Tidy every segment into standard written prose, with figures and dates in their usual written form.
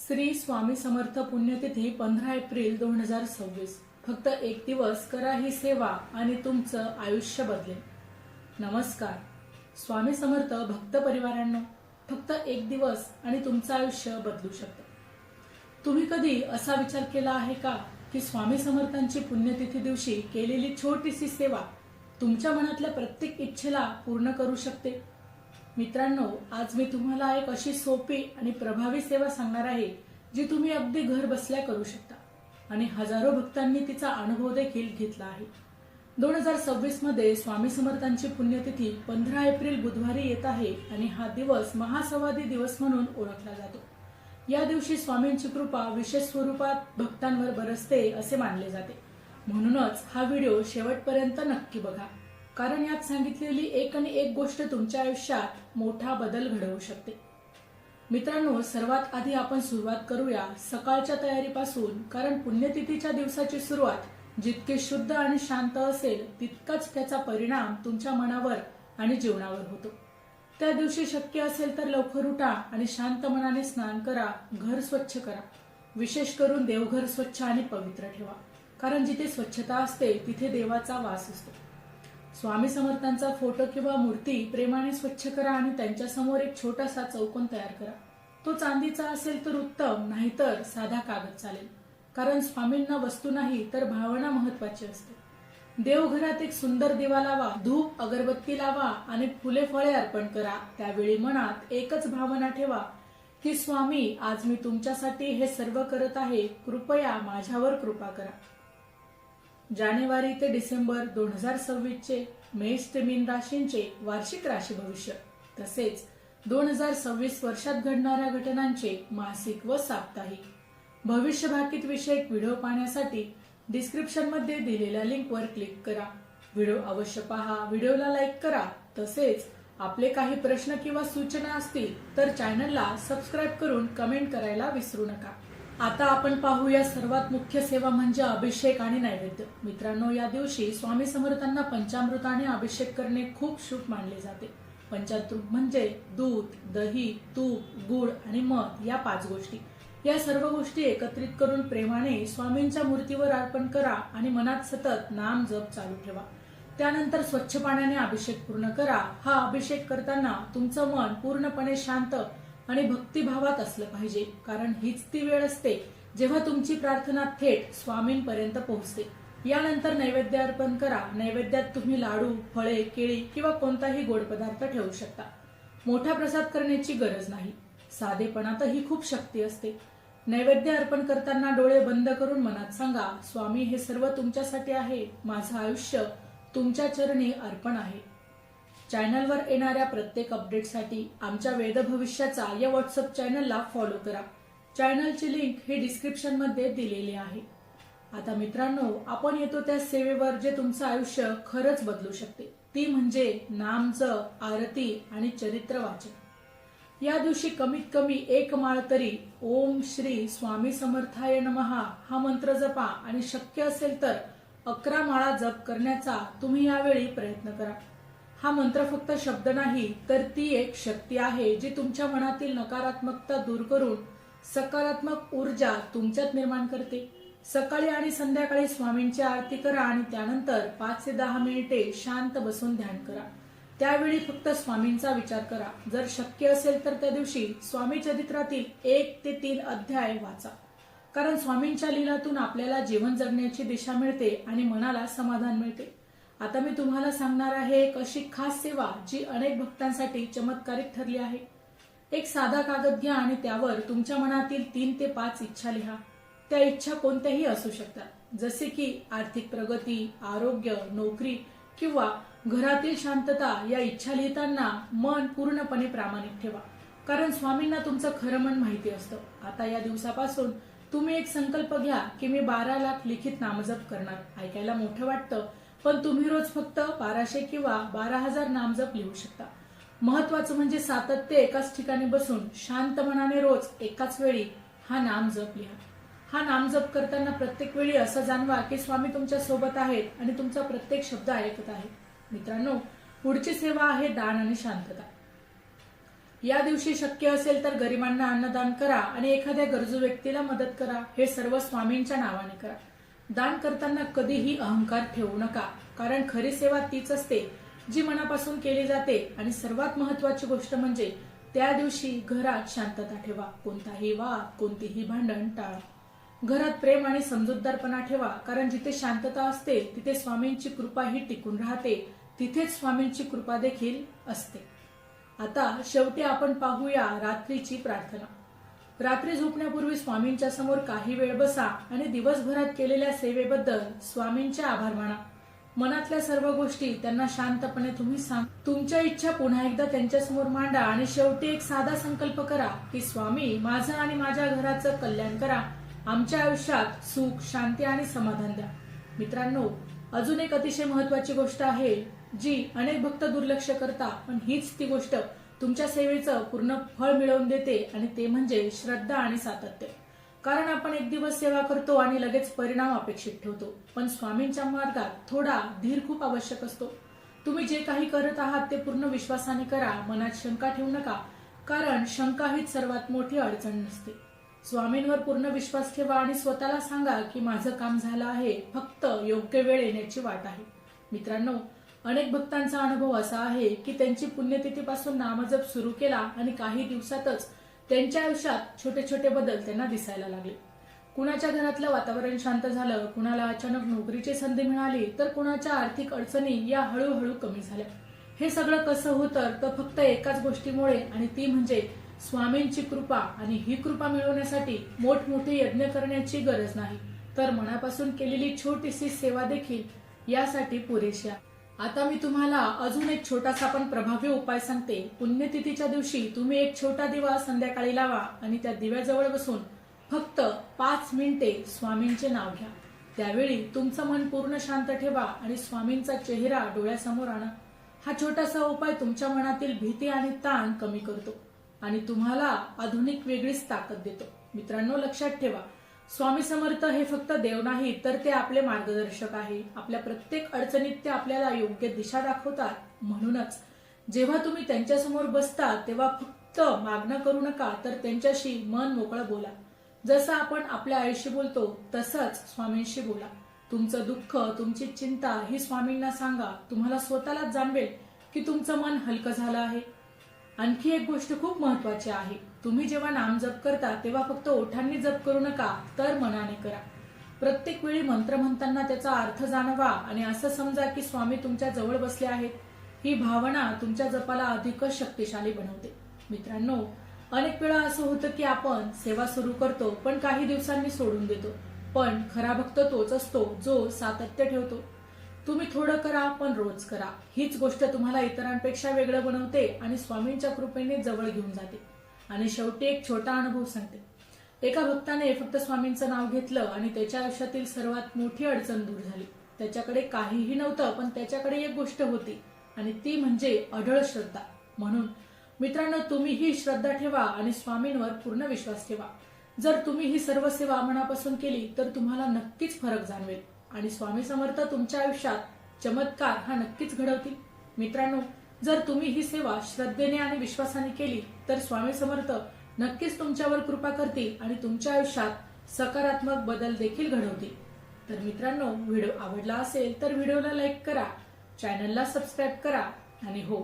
श्री स्वामी समर्थ पुण्यतिथी 15 एप्रिल 2026। फक्त एक दिवस करा ही सेवा आणि तुमचं आयुष्य बदलेल। नमस्कार, स्वामी समर्थ भक्त परिवारांनो, फक्त एक दिवस आणि तुमचं आयुष्य बदलू शकतं। तुम्ही कधी असा विचार केला आहे का की स्वामी समर्थांची पुण्यतिथी दिवशी केलेली छोटीशी सेवा तुमच्या मनातल्या प्रत्येक इच्छेला पूर्ण करू शकते? मित्रांनो, आज मी तुम्हाला एक अशी सोपी आणि प्रभावी सेवा सांगणार आहे जी तुम्ही अगदी घर बसल्या करू शकता आणि हजारो भक्तांनी तिचा अनुभव देखील घेतला आहे। 2026 मध्ये स्वामी समर्थांची पुण्यतिथी 15 एप्रिल बुधवारी येत आहे आणि हा दिवस महासमाधी दिवस म्हणून ओळखला जातो। या दिवशी स्वामींची कृपा विशेष स्वरूपात भक्तांवर बरसते असे मानले जाते। म्हणूनच हा व्हिडिओ शेवटपर्यंत नक्की बघा, कारण यात सांगितलेली एक आणि एक गोष्ट तुमच्या आयुष्यात मोठा बदल घडवू शकते। मित्रांनो, सर्वात आधी आपण सुरुवात करूया सकाळच्या तयारीपासून, कारण पुण्यतिथीच्या दिवसाची सुरुवात जितकी शुद्ध आणि शांत असेल तितकाच त्याचा परिणाम तुमच्या मनावर आणि जीवनावर होतो। त्या दिवशी शक्य असेल तर लवकर उठा आणि शांत मनाने स्नान करा, घर स्वच्छ करा। विशेष करून देवघर स्वच्छ आणि पवित्र ठेवा, कारण जिथे स्वच्छता असते तिथे देवाचा वास असतो। स्वामी समर्थांचा फोटो किंवा मूर्ती प्रेमाने स्वच्छ करा आणि त्यांच्या समोर एक छोटासा चौकोन तयार करा। तो चांदीचा असेल तर उत्तम, नाहीतर साधा कागद चालेल, कारण स्वामींना वस्तू नाही तर भावना महत्वाची असते। देवघरात एक सुंदर दिवा लावा, धूप अगरबत्ती लावा आणि फुले फळे अर्पण करा। त्यावेळी मनात एकच भावना ठेवा की स्वामी, आज मी तुमच्यासाठी हे सर्व करत आहे, कृपया माझ्यावर कृपा करा। जानेवारी ते डिसेंबर 2026 चे मेष ते मीन राशींचे वार्षिक राशी भविष्य, तसेच 2026 वर्षात घडणाऱ्या घटनांचे मासिक व साप्ताहिक भविष्य भाकीत विषयक व्हिडिओ पाहण्यासाठी डिस्क्रिप्शन मध्ये दिलेल्या लिंकवर क्लिक करा। व्हिडिओ अवश्य पहा, व्हिडिओला लाईक करा। तसेच आपले काही प्रश्न किंवा सूचना असतील तर चॅनलला सबस्क्राईब करून कमेंट करायला विसरू नका। आता आपण पाहूया सर्वात मुख्य सेवा म्हणजे अभिषेक आणि नैवेद्य। मित्रांनो, या दिवशी स्वामी समर्थांना पंचामृताने अभिषेक करणे खूप शुभ मानले जाते। पंचामृत म्हणजे दूध, दही, तूप, गुळ आणि मध या 5 गोष्टी। या सर्व गोष्टी एकत्रित करून प्रेमाने स्वामींच्या मूर्तीवर अर्पण करा आणि मनात सतत नाम जप चालू ठेवा। त्यानंतर स्वच्छ पाण्याने अभिषेक पूर्ण करा। हा अभिषेक करताना तुमचं मन पूर्णपणे शांत आणि भक्तिभावात असलं पाहिजे, कारण हीच ती वेळ असते जेव्हा तुमची प्रार्थना थेट स्वामींपर्यंत पोहोचते। यानंतर नैवेद्य अर्पण करा। नैवेद्यात तुम्ही लाडू, फळे, केळी किंवा कोणताही गोड पदार्थ ठेवू शकता। मोठा प्रसाद करण्याची गरज नाही, साधेपणातही खूप शक्ती असते। नैवेद्य अर्पण करताना डोळे बंद करून मनात सांगा, स्वामी, हे सर्व तुमच्यासाठी आहे, माझं आयुष्य तुमच्या चरणी अर्पण आहे। चॅनलवर येणाऱ्या प्रत्येक अपडेटसाठी आमच्या वेद भविष्याचा या व्हॉट्सअप चॅनलला फॉलो करा। चॅनलची लिंक ही डिस्क्रिप्शन मध्ये दिलेली आहे। आता मित्रांनो, आपण येतो त्या सेवेवर जे तुमचं आयुष्य खरंच बदलू शकते, ती म्हणजे नाम जप, आरती आणि चरित्र वाचन। या दिवशी कमीत कमी 1 माळ तरी ओम श्री स्वामी समर्थाय नमः हा मंत्र जपा आणि शक्य असेल तर 11 माळा जप करण्याचा तुम्ही यावेळी प्रयत्न करा। हा मंत्र फक्त शब्द नाही, तर ती एक शक्ती आहे जी तुमच्या मनातील नकारात्मकता दूर करून सकारात्मक ऊर्जा तुमच्यात निर्माण करते। सकाळी आणि संध्याकाळी स्वामींची आरती करा आणि त्यानंतर 5 ते 10 मिनिटे शांत बसून ध्यान करा। त्यावेळी फक्त स्वामींचा विचार करा। जर शक्य असेल तर त्या दिवशी स्वामी चरित्रातील 1 ते 3 अध्याय वाचा, कारण स्वामींच्या लीलातून आपल्याला जीवन जगण्याची दिशा मिळते आणि मनाला समाधान मिळते। आता मी तुम्हाला सांगणार आहे एक अशी खास सेवा जी अनेक भक्तांसाठी चमत्कारिक ठरली आहे। एक साधा कागद घ्या आणि त्यावर तुमच्या मनातील 3 ते 5 इच्छा लिहा। त्या इच्छा कोणत्याही असू शकतात, जसे की आर्थिक प्रगती, आरोग्य, नोकरी किंवा घरातील शांतता। या इच्छा लिहिताना मन पूर्णपणे प्रामाणिक ठेवा, कारण स्वामींना तुमचं खरं मन माहिती असतं। आता या दिवसापासून तुम्ही एक संकल्प घ्या की मी 12 लाख लिखित नामजप करणार। ऐकायला मोठं वाटतं, पण तुम्ही रोज फक्त 1200 किंवा 12,000 नामजप लिहू शकता। महत्वाचं म्हणजे सातत्य, एकाच ठिकाणी बसून शांत मनाने रोज एकाच वेळी हा नामजप लिहा। हा नामजप करताना प्रत्येक वेळी असं जाणवा की स्वामी तुमच्या सोबत आहेत आणि तुमचा प्रत्येक शब्द ऐकत आहेत। मित्रांनो, पुढची सेवा आहे दान आणि शांतता। या दिवशी शक्य असेल तर गरिबांना अन्नदान करा आणि एखाद्या गरजू व्यक्तीला मदत करा. हे सर्व स्वामींच्या नावाने करा. दान करताना कधीही अहंकार ठेवू नका, कारण खरी सेवा तीच असते जी मनापासून केली जाते. आणि सर्वात महत्वाची गोष्ट म्हणजे त्या दिवशी घरात शांतता ठेवा. कोणताही वाद, कोणतीही भांडण टाळा. घरात प्रेम आणि समजूतदारपणा ठेवा, कारण जिथे शांतता असते तिथे स्वामींची कृपाही टिकून राहते. तिथेच स्वामींची कृपा देखील असते. आता शेवटी आपण पाहूया रात्रीची प्रार्थना. रात्री झोपण्यापूर्वी स्वामींच्या समोर काही वेळ बसा आणि दिवसभरात केलेल्या सेवेबद्दल स्वामींचे आभार माना. मनातल्या सर्व गोष्टी त्यांना शांतपणे तुम्ही सांग. तुमच्या इच्छा पुन्हा एकदा त्यांच्या समोर मांडा आणि शेवटी एक साधा संकल्प करा की स्वामी, माझं आणि माझ्या घराचं कल्याण करा. आमच्या आयुष्यात सुख, शांती आणि समाधान द्या. मित्रांनो, अजून एक अतिशय महत्वाची गोष्ट आहे जी अनेक भक्त दुर्लक्ष करतात, पण हीच ती गोष्ट तुमच्या सेवेचं पूर्ण फळ मिळवून देते आणि ते म्हणजे श्रद्धा आणि सातत्य. कारण आपण एक दिवस सेवा करतो आणि लगेच परिणाम अपेक्षित ठेवतो, पण स्वामींच्या मार्गात थोडा धीर खूप आवश्यक असतो. तुम्ही जे काही करत आहात ते पूर्ण विश्वासाने करा. मनात शंका ठेवू नका, कारण शंका हीच सर्वात मोठी अडचण नसते. स्वामींवर पूर्ण विश्वास ठेवा आणि स्वतःला सांगा की माझं काम झालं आहे, फक्त योग्य वेळ येण्याची वाट आहे. मित्रांनो, अनेक भक्तांचा अनुभव असा आहे की त्यांची पुण्यतिथीपासून नामजप सुरू केला आणि काही दिवसातच त्यांच्या आयुष्यात छोटे छोटे बदल त्यांना दिसायला लागले. कुणाच्या घरातलं वातावरण शांत झालं, कुणाला अचानक नोकरीची संधी मिळाली, तर कुणाच्या आर्थिक अडचणी या हळूहळू कमी झाल्या. हे सगळं कसं होतं तर फक्त एकाच गोष्टीमुळे, आणि ती म्हणजे स्वामींची कृपा. आणि ही कृपा मिळवण्यासाठी मोठमोठे यज्ञ करण्याची गरज नाही, तर मनापासून केलेली छोटीशी सेवा देखील यासाठी पुरेशी आहे. आता मी तुम्हाला अजून एक छोटासा पण प्रभावी उपाय सांगते. पुण्यतिथीच्या दिवशी तुम्ही एक छोटा दिवा संध्याकाळी लावा आणि त्या दिव्याजवळ बसून फक्त 5 मिनिटे स्वामींचे नाव घ्या. त्यावेळी तुमचं मन पूर्ण शांत ठेवा आणि स्वामींचा चेहरा डोळ्यासमोर आणा. हा छोटासा उपाय तुमच्या मनातील भीती आणि ताण कमी करतो आणि तुम्हाला आधुनिक वेगळीच ताकद देतो. मित्रांनो, लक्षात ठेवा, स्वामी समर्थ हे फक्त देव नाही, तर ते आपले मार्गदर्शक आहे. आपल्या प्रत्येक अडचणीत ते आपल्याला योग्य दिशा दाखवतात. म्हणूनच जेव्हा तुम्ही त्यांच्यासमोर बसता तेव्हा फक्त मागणं करू नका, तर त्यांच्याशी मन मोकळं बोला. जसं आपण आपल्या आईशी बोलतो तसंच स्वामींशी बोला. तुमचं दुःख, तुमची चिंता ही स्वामींना सांगा. तुम्हाला स्वतःलाच जाणवेल की तुमचं मन हलकं झालं आहे. आणखी एक गोष्ट खूप महत्वाची आहे. तुम्ही जेव्हा नाम जप करता तेव्हा फक्त ओठांनी जप करू नका, तर मनाने करा. प्रत्येक वेळी मंत्र म्हणताना त्याचा अर्थ जाणवा आणि असं समजा की स्वामी तुमच्या जवळ बसले आहेत. ही भावना तुमच्या जपाला अधिकच शक्तिशाली बनवते. मित्रांनो, अनेक वेळा असं होतं की आपण सेवा सुरू करतो पण काही दिवसांनी सोडून देतो. पण खरा भक्त तोच असतो जो सातत्य ठेवतो. तुम्ही थोडं करा पण रोज करा. हीच गोष्ट तुम्हाला इतरांपेक्षा वेगळं बनवते आणि स्वामींच्या कृपेने जवळ घेऊन जाते. आणि शेवटी एक छोटा अनुभव सांगते. एका भक्ताने फक्त स्वामींचं नाव घेतलं आणि त्याच्या आयुष्यातील सर्वात मोठी अडचण दूर झाली. त्याच्याकडे काहीही नव्हतं, पण त्याच्याकडे एक गोष्ट होती आणि ती म्हणजे अढळ श्रद्धा. म्हणून मित्रांनो, तुम्हीही श्रद्धा ठेवा आणि स्वामींवर पूर्ण विश्वास ठेवा. जर तुम्ही ही सर्व सेवा मनापासून केली तर तुम्हाला नक्कीच फरक जाणवेल आणि स्वामी समर्थ तुमच्या आयुष्यात चमत्कार हा नक्कीच घडवतील. मित्रांनो, जर तुम्ही ही सेवा श्रद्धेने आणि विश्वासाने केली तर स्वामी समर्थ नक्कीच तुमच्यावर कृपा करतील आणि तुमच्या आयुष्यात सकारात्मक बदल देखील घडवतील. तर मित्रांनो, व्हिडिओ आवडला असेल तर व्हिडिओला लाईक करा, चॅनलला सबस्क्राईब करा आणि हो,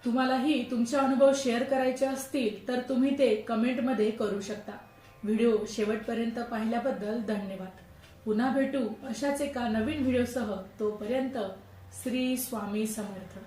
तुम्हालाही तुमचे अनुभव शेअर करायचे असतील तर तुम्ही ते कमेंटमध्ये करू शकता. व्हिडिओ शेवटपर्यंत पाहिल्याबद्दल धन्यवाद. पुन्हा भेटू अशाच एका नवीन व्हिडिओसह. तोपर्यंत श्री स्वामी समर्थ.